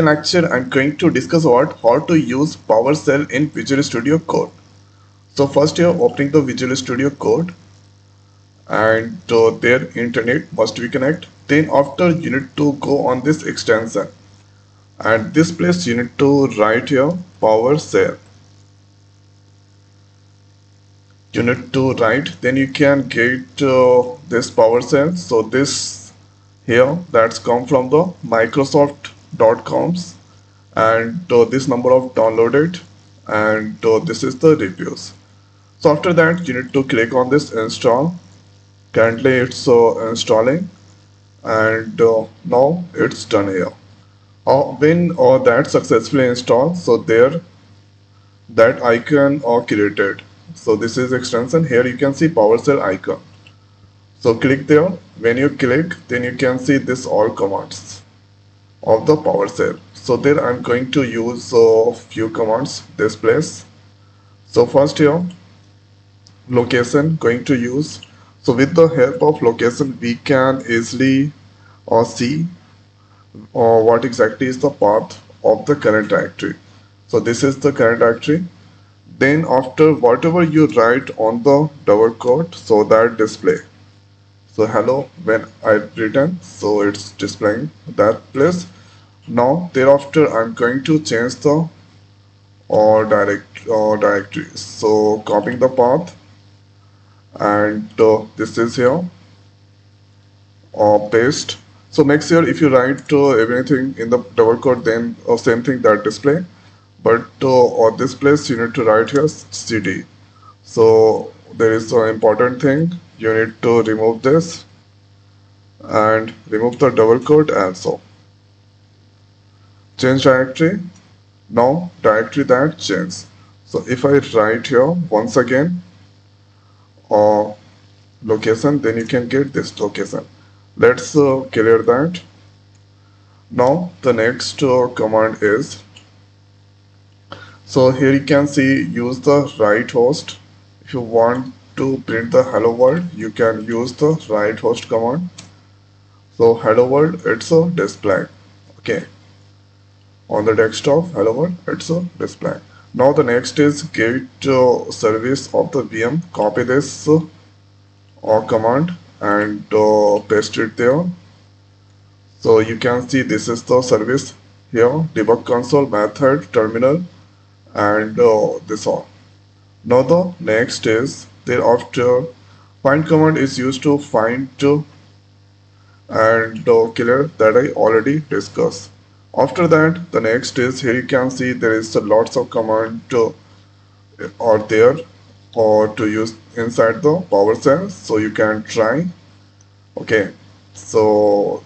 lecture I'm going to discuss about how to use PowerShell in Visual Studio Code. So first you're opening the Visual Studio Code and their internet must be connect. Then after you need to go on this extension and this place you need to write here PowerShell. You need to write, then you can get this PowerShell. So this here that's come from the Microsoft.coms and this number of downloaded and this is the reviews. So after that you need to click on this install. Currently it's installing and now it's done here. When that successfully installed, so there that icon created. So this is extension. Here you can see PowerShell icon. So click there. When you click, then you can see this all commands of the PowerShell. So there I'm going to use a few commands this place. So first here location going to use. So with the help of location we can easily see what exactly is the path of the current directory. So this is the current directory. Then after whatever you write on the double quote, so that display. So hello when I've written, so it's displaying that place. Now thereafter I'm going to change the directories. So copying the path and this is here paste. So make sure if you write everything in the double quote, then same thing that display. But on this place you need to write here cd. So there is an important thing, you need to remove this and remove the double quote also. Change directory. Now directory that change. So if I write here once again location, then you can get this location. Let's clear that. Now the next command is, so here you can see use the write host. If you want to print the hello world, you can use the write host command. So hello world, it's a display. Okay, on the desktop hello world, it's a display. Now the next is get service of the VM. Copy this command and paste it there. So you can see this is the service here, debug console, method, terminal, and this all. Now the next is thereafter find command is used to find and clear that I already discussed. After that the next is, here you can see there is lots of command are there or to use inside the PowerShell, so you can try. Okay, so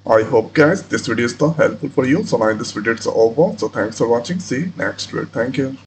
I hope guys this video is helpful for you. So now this video is over. So thanks for watching. See you next video. Thank you.